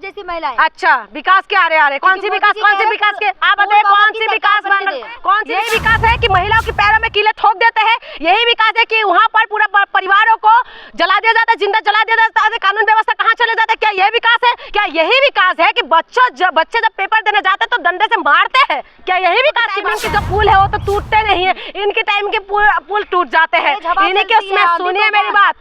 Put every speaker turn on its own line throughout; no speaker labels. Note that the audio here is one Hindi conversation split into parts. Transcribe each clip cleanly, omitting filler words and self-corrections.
जैसी महिलाएं।
अच्छा, विकास के आ रहे कौन सी विकास के आप बताइए, कौन सी विकास कौन सी? यही विकास है कि महिलाओं के पैरों में कीले ठोक देते हैं? यही विकास है कि वहाँ पर पूरा परिवारों को जला दिया जाता है, जिंदा जला दिया जाता है, कानून व्यवस्था कहाँ चले जाते हैं? क्या यही विकास है? क्या यही विकास है कि बच्चे जब पेपर देने जाते हैं तो डंडे से मारते हैं? क्या यही विकास? इनके जो पुल है वो तो टूटते नहीं है, इनके टाइम के पुल टूट जाते हैं। इन्हीं के उसमें सुनिए मेरी बात,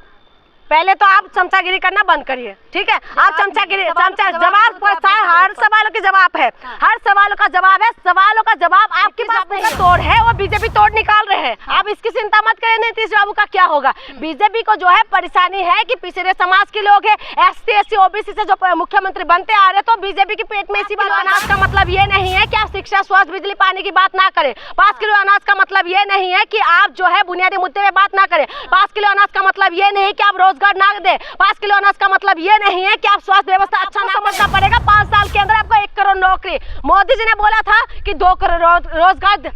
पहले तो आप चमचागिरी करना बंद करिए, ठीक है? आप चमचागिरी जवाब हर सवालों के जवाब है, हर सवालों का जवाब है, सवालों का जवाब आपके पास नहीं। तोड़ है वो बीजेपी तोड़ निकाल रहे हैं, आप इसकी चिंता मत करें। नीतीश बाबू का क्या होगा? बीजेपी को जो है परेशानी है कि पिछड़े समाज के लोग है, SC SC OBC से जो मुख्यमंत्री बनते आ रहे, तो बीजेपी के पेट में इसी बात। अनाज का मतलब ये नहीं है कि आप शिक्षा, स्वास्थ्य, बिजली, पानी की बात ना करें। 5 किलो अनाज का मतलब ये नहीं है कि आप जो है बुनियादी मुद्दे में बात ना करें। 5 किलो अनाज का मतलब ये नहीं कि आप रोजगार ना दे। 5 किलो अनाज का मतलब ये नहीं है कि आप स्वास्थ्य व्यवस्था अच्छा ना समझना पड़ेगा। 5 साल के अंदर आपको 1 करोड़ नौकरी, मोदी जी ने बोला था कि 2 करोड़ रोजगार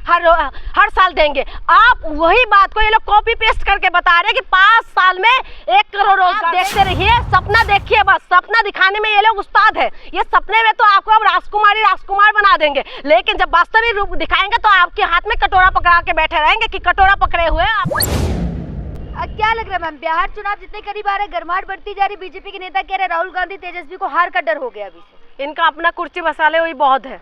हर साल देंगे। आप वही बात को ये लोग कॉपी पेस्ट करके बता रहे हैं कि 5 साल में 1 करोड़ रोजगार। देखते रहिए, सपना देखिए, बस सपना दिखाने में ये लोग उस्ताद है। ये सपने में तो आपको अब राजकुमार बना देंगे, लेकिन जब वास्तविक रूप दिखाएंगे तो आपके हाथ में कटोरा पकड़ा के बैठे रहेंगे कि कटोरा पकड़े हुए आप।
क्या लग रहा है मैम, बिहार चुनाव जितने करीब आ रहे, गर्माहट बढ़ती जा रही, बीजेपी के नेता कह रहे राहुल गांधी, तेजस्वी को हार का डर हो गया अभी से।
इनका अपना कुर्सी बसाले हुई बहुत है,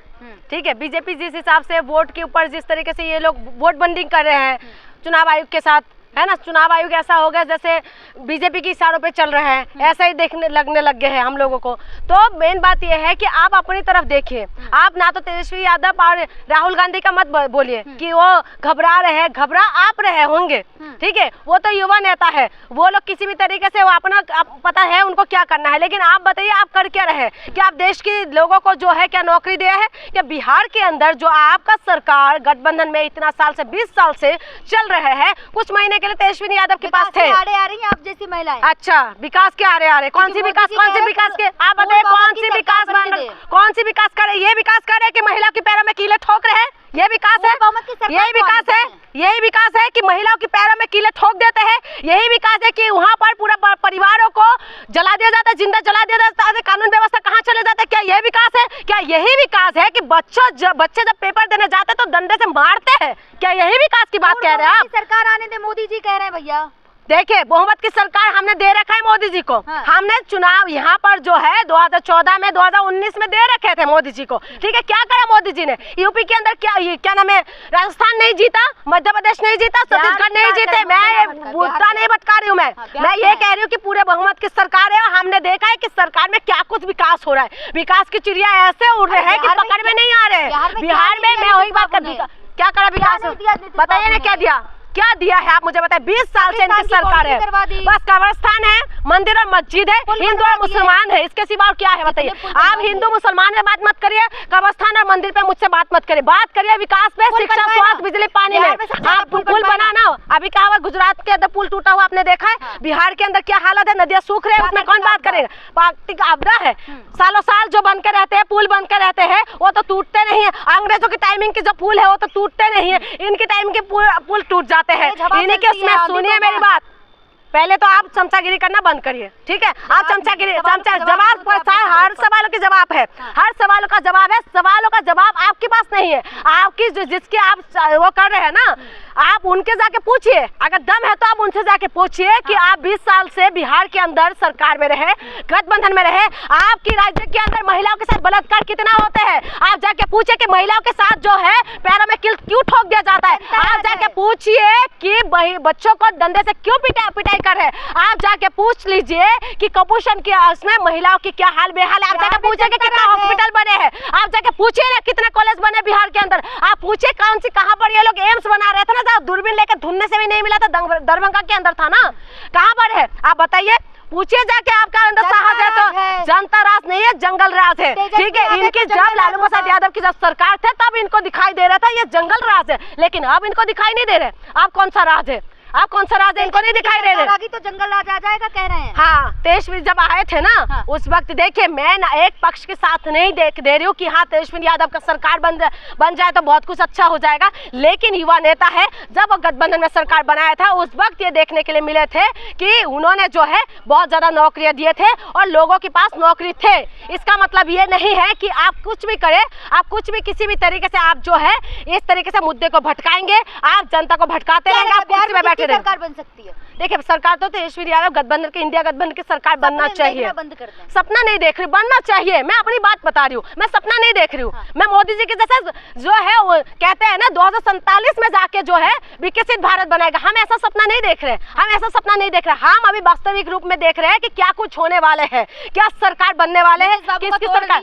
ठीक है? बीजेपी जिस हिसाब से वोट के ऊपर जिस तरीके से ये लोग वोट बंडिंग कर रहे हैं चुनाव आयोग के साथ, है ना? चुनाव आयोग ऐसा हो गया जैसे बीजेपी के इशारों पे चल रहे हैं, ऐसा ही लगने लग गए हैं हम लोगों को। तो मेन बात यह है कि आप अपनी तरफ देखिए, आप ना तो तेजस्वी यादव और राहुल गांधी का मत बोलिए कि वो घबरा रहे हैं, घबरा आप रहे होंगे, ठीक है? वो तो युवा नेता है, वो लोग किसी भी तरीके से वो अपना पता है उनको क्या करना है, लेकिन आप बताइए आप कर क्या रहे? क्या आप देश के लोगों को जो है क्या नौकरी दिया है? क्या बिहार के अंदर जो आपका सरकार गठबंधन में इतना साल से 20 साल से चल रहे हैं, कुछ महीने तेजस्वी यादव के पास थे,
आ रही हैं आप जैसी महिलाएं।
अच्छा, विकास के आ रहे कौन सी विकास के आप बताइए, कौन सी विकास कर रहे? ये विकास कर रहे कि महिलाओं के पैरों में कीले ठोक रहे हैं? ये विकास है? यही विकास है कि महिलाओं के पैरों में कीले ठोक देते हैं? यही विकास है कि वहाँ पर पूरा परिवारों को जला दिया जाता है, जिंदा जला दिया जाता है, कानून व्यवस्था कहाँ चले जाते हैं? क्या यही विकास है? क्या यही विकास है कि बच्चे जब पेपर देने जाते हैं तो डंडे से मारते हैं? क्या यही विकास की बात कह रहे हैं आप?
सरकार आने दे, मोदी जी कह रहे हैं भैया।
देखिए, बहुमत की सरकार हमने दे रखा है मोदी जी को। हमने चुनाव यहाँ पर जो है 2014 में 2019 में दे रखे थे मोदी जी को, ठीक है? क्या करा मोदी जी ने? यूपी के अंदर क्या नाम है, राजस्थान नहीं जीता, मध्य प्रदेश नहीं जीता, छत्तीसगढ़ नहीं जीते। मैं मुद्दा नहीं भटका रही हूँ, मैं ये कह रही हूँ कि पूरे बहुमत की सरकार है और हमने देखा है कि सरकार में क्या कुछ विकास हो रहा है। विकास की चिड़िया ऐसे उड़ रहे हैं कि पकड़ में नहीं आ रहे। बिहार में मैं वही बात कर दी, क्या करा विकास? बताइए ना, क्या दिया है आप मुझे बताइए? 20 साल से इनकी सरकार है, बस कब्रिस्तान है, मंदिर और मस्जिद है, हिंदू और मुसलमान है, इसके सिवा क्या है बताइए? आप हिंदू मुसलमान में बात मत करिए, कब्रिस्तान और मंदिर पे मुझसे बात मत करिए, बात करिए विकास पे, शिक्षा, स्वास्थ्य, बिजली, पानी में। आप पुल बनाना, अभी कहा हुआ गुजरात के अंदर पुल टूटा हुआ आपने देखा है? बिहार के अंदर क्या हालत है, नदियां सूख रहे हैं, उसमें कौन बात करेगा? प्राकृतिक आपदा है, सालों साल जो बन के रहते हैं, पुल बन के रहते हैं, वो तो टूटते नहीं है। अंग्रेजों की टाइमिंग के जो पुल है वो तो टूटते नहीं है, इनकी टाइम के पुल टूट जाते हैं। इन्हीं के उसमें सुनिए मेरी बात, पहले तो आप चमचागिरी करना बंद करिए, ठीक है? आप जवाब हर सवालों के जवाब है, हर सवालों का जवाब है, सवालों का जवाब आपके पास नहीं है। आपकी जिसके आप वो कर रहे हैं ना, आप उनके जाके पूछिए, अगर दम है तो आप उनसे जाके पूछिए कि आप 20 साल से बिहार के अंदर सरकार में रहे, गठबंधन में रहे, आपकी राज्य के अंदर महिलाओं के साथ बलात्कार कितना होते हैं? आप जाके पूछिए कि महिलाओं के साथ जो है पैरों में कील क्यों ठोक दिया जाता है? आप जाके पूछिए कि बच्चों को डंडे से क्यों पिटाई कर है? आप जाके पूछ लीजिए कि कुपोषण के उसमें महिलाओं की क्या हाल बेहाल है। आप जाके पूछिए कि कितना हॉस्पिटल बने हैं, आप जाके पूछिए ना कितने कॉलेज बने बिहार के अंदर, आप पूछिए कौन सी कहाँ पर ये लोग एम्स बना रहे थे ना, दूरबीन लेकर ढूंढने से भी नहीं मिला था, दरभंगा के अंदर था ना, कहाँ पर है? आप बताइए, पूछिए जाके। आपका अंदर साहस है तो जनता राज नहीं है, जंगल राज है, ठीक है? इनकी जब लालू प्रसाद यादव की जब सरकार थे तब इनको दिखाई दे रहा था ये जंगल राज है, लेकिन अब इनको दिखाई नहीं दे रहे। आप कौन सा राज है? आप कौन सा राज इनको नहीं दिखाई दे रहे?
तो जंगल राज आ जाएगा कह रहे हैं।
हाँ, तेजस्वी जब आए थे ना, उस वक्त देखिए, मैं ना एक पक्ष के साथ नहीं दे रही हूँ कि हाँ तेजस्वी यादव का सरकार बन जाए तो बहुत कुछ अच्छा हो जाएगा, लेकिन युवा नेता है, जब वो गठबंधन में सरकार बनाया था उस वक्त ये देखने के लिए मिले थे कि उन्होंने जो है बहुत ज्यादा नौकरियां दिए थे और लोगों के पास नौकरी थे। इसका मतलब ये नहीं है कि आप कुछ भी करें, आप कुछ भी किसी भी तरीके से आप जो है इस तरीके से मुद्दे को भटकाएंगे, आप जनता को भटकाते रहेंगे, आप कुर्सी में बैठे रहेंगे।
सरकार बन सकती है?
देखिए सरकार तो तेजस्वी यादव गठबंधन की, इंडिया गठबंधन की सरकार बनना चाहिए।
बंद कर दें।
सपना नहीं देख रही, बनना चाहिए। मैं अपनी बात बता रही हूँ, मैं सपना नहीं देख रही हूँ। मैं मोदी जी के जैसा जो है वो कहते हैं ना 2047 में जाके जो है विकसित भारत बनाएगा, हम ऐसा सपना नहीं देख रहे, हम ऐसा सपना नहीं देख रहे। हम अभी वास्तविक रूप में देख रहे हैं कि क्या कुछ होने वाले हैं, क्या सरकार बनने वाले हैं, किसकी सरकार।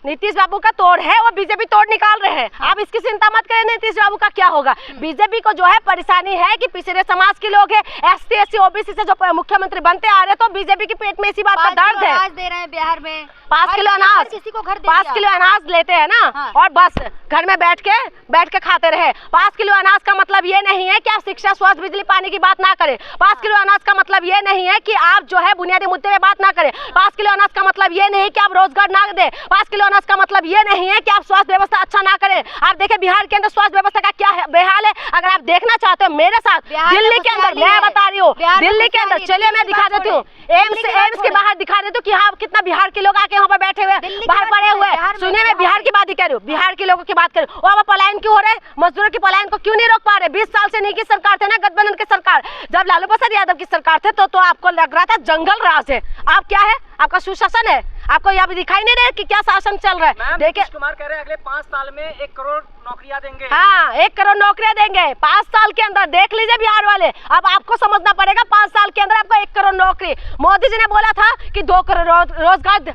नीतीश बाबू का तोड़ है, वो बीजेपी तोड़ निकाल रहे हैं। आप इसकी चिंता मत करें, नीतीश बाबू का क्या होगा। बीजेपी को जो है परेशानी है कि पिछड़े समाज के लोग हैं, ST SC OBC से जो मुख्यमंत्री बनते आ रहे हैं, तो बीजेपी के पेट में इसी बात का दर्द है।
अनाज दे रहे हैं बिहार में,
5 किलो अनाज,
किसी को घर
5 किलो अनाज लेते हैं ना, और बस घर में बैठ के खाते रहे। 5 किलो अनाज का मतलब ये नहीं है कि आप शिक्षा, स्वास्थ्य, बिजली, पानी की बात ना करें। 5 किलो अनाज का मतलब ये नहीं है कि आप जो है बुनियादी मुद्दे पे बात ना करें। 5 किलो अनाज का मतलब ये नहीं कि आप रोजगार ना दें। 5 किलो अनाज का मतलब ये नहीं है कि आप स्वास्थ्य व्यवस्था अच्छा ना करें। आप देखिए बिहार के अंदर स्वास्थ्य व्यवस्था का क्या बेहाल है। अगर आप देखना चाहते हो मेरे साथ, दिल्ली के अंदर, मैं बता रही हूँ दिल्ली के अंदर, चलिए मैं दिखा देती हूँ, एम्स के बाहर दिखा देती हूँ कि हाँ कितना बिहार के लोग आके यहाँ पर बैठे हुए, बाहर पड़े हुए। सुनिए मैं बिहार की बात ही कर रही हूँ, बिहार के लोगों की बात कर रही हूँ। वहाँ पलायन क्यों हो रहे, मजदूरों की पलायन को क्यों नहीं रोक पा रहे। 20 साल से नहीं की सरकार थे ना, गठबंधन की सरकार। जब लालू प्रसाद यादव की सरकार थे तो आपको लग रहा था जंगल राज है। आप क्या है, आपका सुशासन है, आपको यहाँ पे दिखाई नहीं रहा कि क्या शासन चल रहा है। देखिए
नीतीश कुमार कह रहे हैं अगले 5 साल में 1 करोड़ नौकरियां देंगे।
हाँ 1 करोड़ नौकरियां देंगे 5 साल के अंदर। देख लीजिए बिहार वाले, अब आपको समझना पड़ेगा 5 साल के अंदर आपको 1 करोड़ नौकरी। मोदी जी ने बोला था कि 2 करोड़ रोजगार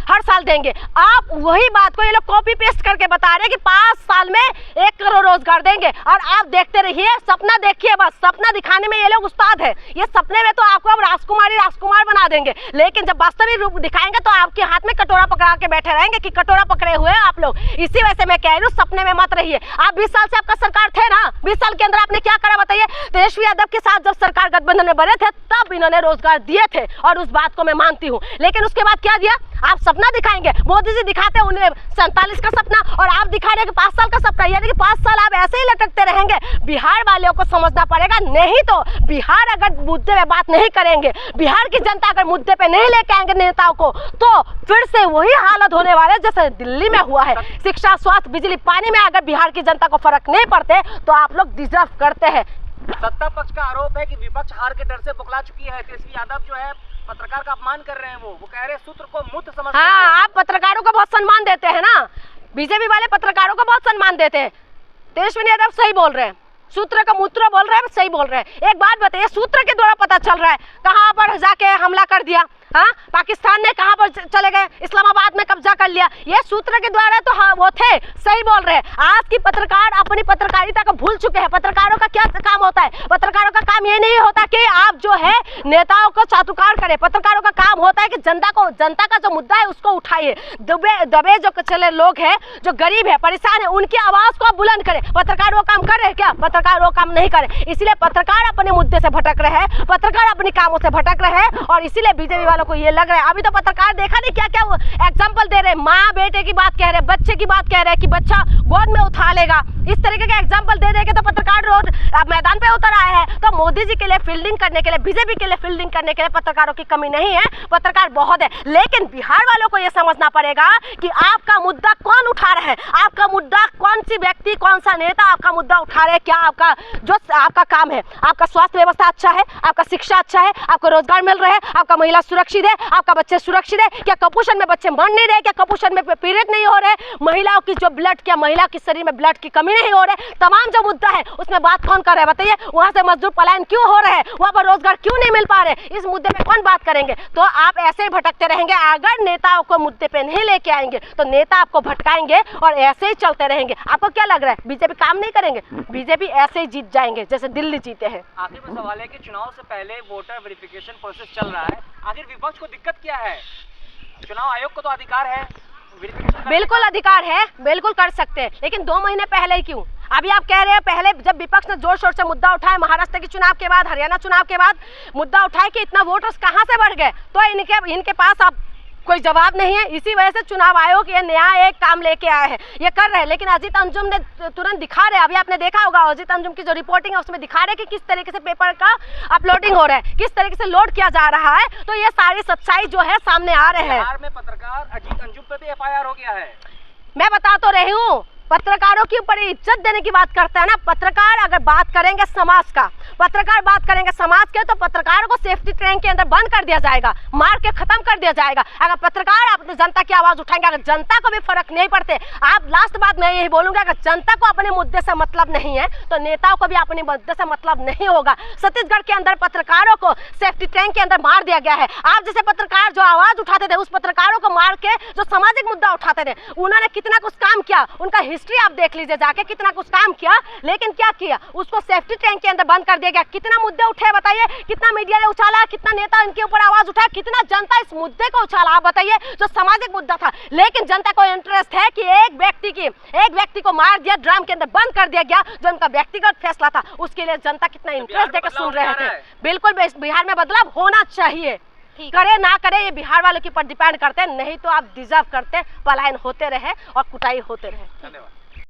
हर साल देंगे। आप वही बात को ये लोग कॉपी पेस्ट करके बता रहे हैं कि 5 साल में 1 करोड़ रोजगार देंगे। और आप देखते रहिए, सपना देखिए, बस सपना दिखाने में ये लोग उस्ताद है। ये सपने में तो आपको अब राजकुमार बना देंगे, लेकिन जब वास्तविक रूप दिखाएंगे तो आपके हाथ में कटोरा पकड़ा के बैठे रहेंगे कि कटोरा पकड़े हुए हैं आप लोग। इसी वजह से मैं कह रही हूँ सपने में मत रहिए। आप 20 साल से आपका सरकार थे ना, 20 साल के अंदर आपने क्या करा बताइए। तेजस्वी यादव के साथ जब सरकार गठबंधन में बने थे तब इन्होंने रोजगार दिए थे, और उस बात को मैं मानती हूँ। लेकिन उसके बाद क्या दिया, आप सपना दिखाएंगे। मोदी जी दिखाते हैं 47 का सपना, और आप दिखा रहे हैं कि 5 साल का सपना, यानी कि 5 साल आप ऐसे ही लटकते रहेंगे। बिहार वालों को समझना पड़ेगा, नहीं तो बिहार अगर मुद्दे पे बात नहीं करेंगे, बिहार की जनता अगर मुद्दे पे नहीं लेके आएंगे नेताओं को, तो फिर से वही हालत होने वाले जैसे दिल्ली में हुआ है। शिक्षा, स्वास्थ्य, बिजली, पानी में अगर बिहार की जनता को फर्क नहीं पड़ते तो आप लोग डिजर्व करते हैं।
सत्ता पक्ष का आरोप है कि विपक्ष हार के डर से बौखला चुकी है। तेजस्वी यादव जो है पत्रकार का अपमान कर रहे हैं, वो कह रहे हैं सूत्र को मुद्द समझते हैं।
हाँ, आप पत्रकारों को बहुत सम्मान देते हैं ना, बीजेपी वाले पत्रकारों को बहुत सम्मान देते हैं। तेजस्वी यादव सही बोल रहे हैं, सूत्र का मूत्र बोल रहे हैं, सही बोल रहे हैं। एक बात बताइए, सूत्र के द्वारा पता चल रहा है कहाँ पर जाके हमला कर दिया। हाँ, पाकिस्तान ने कहाँ पर चले गए, इस्लामाबाद में कब्जा कर लिया, ये सूत्र के द्वारा तो हाँ वो थे, सही बोल रहे हैं। आज की पत्रकार अपनी पत्रकारिता को भूल चुके हैं। पत्रकारों का क्या काम होता है, पत्रकारों का काम ये नहीं होता कि आप जो है नेताओं को चाटुकार करें। पत्रकारों का काम होता है कि जनता का जो मुद्दा है उसको उठाइए। दबे जो चले लोग हैं, जो गरीब है, परेशान है, उनकी आवाज को बुलंद करें। पत्रकार वो काम कर रहे हैं क्या? पत्रकार वो काम नहीं करे। इसलिए पत्रकार अपने मुद्दे से भटक रहे हैं, पत्रकार अपने कामों से भटक रहे हैं, और इसीलिए बीजेपी वालों को ये लग रहा है। अभी तो पत्रकार देखा नहीं क्या क्या एग्जाम्पल दे रहे हैं, माँ बेटे की बात कह रहे हैं, बच्चे की बात कह रहे हैं कि बच्चा गोद में उठा लेगा। इस तरीके के एग्जाम्पल दे देंगे तो पत्रकार रोज मैदान पे उतर आए हैं। तो मोदी जी के लिए फील्डिंग करने के लिए, बीजेपी के लिए फील्डिंग करने के लिए पत्रकारों की कमी नहीं है, पत्रकार बहुत है। लेकिन बिहार वालों को यह समझना पड़ेगा कि आपका मुद्दा कौन उठा रहा है, आपका मुद्दा कौन सी व्यक्ति, कौन सा नेता आपका मुद्दा उठा रहे हैं। क्या आपका जो आपका काम है, आपका स्वास्थ्य व्यवस्था अच्छा है, आपका शिक्षा अच्छा है, आपको रोजगार मिल रहा है, आपका महिला सुरक्षित है, आपका बच्चे सुरक्षित है, क्या कुपोषण में बच्चे मर नहीं रहे, क्या कुपोषण में पीड़ित नहीं हो रहे, महिलाओं की जो ब्लड, क्या महिला के शरीर में ब्लड की कमी नहीं हो रही, तमाम जो मुद्दा है उसमें बात कौन कर रहा है बताइए। वहां से मजदूर पलायन क्यों हो रहे हैं, वहां पर रोजगार क्यों नहीं मिल पा रहे, इस मुद्दे पे कौन बात करेंगे। तो आप ऐसे ही भटकते रहेंगे। अगर नेताओं को मुद्दे पे नहीं लेके आएंगे तो नेता आपको भटकाएंगे और ऐसे ही चलते रहेंगे। आपको क्या लग रहा है बीजेपी काम नहीं करेंगे? बीजेपी ऐसे ही जीत जाएंगे जैसे दिल्ली जीते हैं।
आखिर में सवाल है कि चुनाव से पहले वोटर वेरिफिकेशन प्रोसेस चल रहा है, आखिर विपक्ष को दिक्कत क्या है? चुनाव आयोग को तो अधिकार है,
बिल्कुल अधिकार है, बिल्कुल कर सकते हैं, लेकिन 2 महीने पहले ही क्यों? अभी आप कह रहे हैं पहले जब विपक्ष ने जोर शोर से मुद्दा उठाया, महाराष्ट्र के चुनाव के बाद, हरियाणा चुनाव के बाद मुद्दा उठाया कि इतना वोटर्स कहां से बढ़ गए, तो इनके पास अब कोई जवाब नहीं है। इसी वजह से चुनाव आयोग ये नया एक काम लेके आए हैं, ये कर रहे हैं। लेकिन अजीत अंजुम ने तुरंत दिखा रहे, अभी आपने देखा होगा अजीत अंजुम की जो रिपोर्टिंग है उसमें दिखा रहे कि किस तरीके से पेपर का अपलोडिंग हो रहा है, किस तरीके से लोड किया जा रहा है। तो ये सारी सच्चाई जो है सामने आ रहे हैं।
बिहार में पत्रकार अजीत अंजुम पे भी FIR हो गया है।
मैं बता तो रही हूँ, पत्रकारों की ऊपर इज्जत देने की बात करता है ना। पत्रकार अगर बात करेंगे समाज का, पत्रकार बात करेंगे समाज के, तो पत्रकारों को सेफ्टी ट्रेन के अंदर बंद कर दिया जाएगा, मार के खत्म कर दिया जाएगा। अगर पत्रकार अपनी जनता की आवाज उठाएंगे, अगर जनता को भी फर्क नहीं पड़ते, आप लास्ट बात मैं यही बोलूंगा, अगर जनता को अपने मुद्दे से मतलब नहीं है तो नेताओं को भी अपने मुद्दे से मतलब नहीं होगा। छत्तीसगढ़ के अंदर पत्रकारों को सेफ्टी ट्रेन के अंदर मार दिया गया है। आप जैसे पत्रकार जो आवाज उठाते थे, उस पत्रकारों को मार के जो सामाजिक मुद्दा उठाते थे, उन्होंने कितना कुछ काम किया, उनका हिस्ट्री आप देख लीजिए जाके, कितना कुछ काम किया। लेकिन क्या किया, उसको सेफ्टी टैंक के अंदर बंद कर दिया गया। कितना मुद्दे उठे बताइए, कितना मीडिया ने उछाला, कितना नेता इनके ऊपर आवाज उठाया, कितना जनता इस मुद्दे को उछाला, आप बताइए, जो सामाजिक मुद्दा था। लेकिन जनता को इंटरेस्ट है कि एक व्यक्ति को मार दिया, ड्रम के अंदर बंद कर दिया गया, जो उनका व्यक्तिगत फैसला था, उसके लिए जनता कितना इंटरेस्ट देकर सुन रहे थे। बिल्कुल बिहार में बदलाव होना चाहिए, करे ना करे ये बिहार वालों के ऊपर डिपेंड करते हैं। नहीं तो आप डिजर्व करते पलायन होते रहे और कुटाई होते रहे।
धन्यवाद।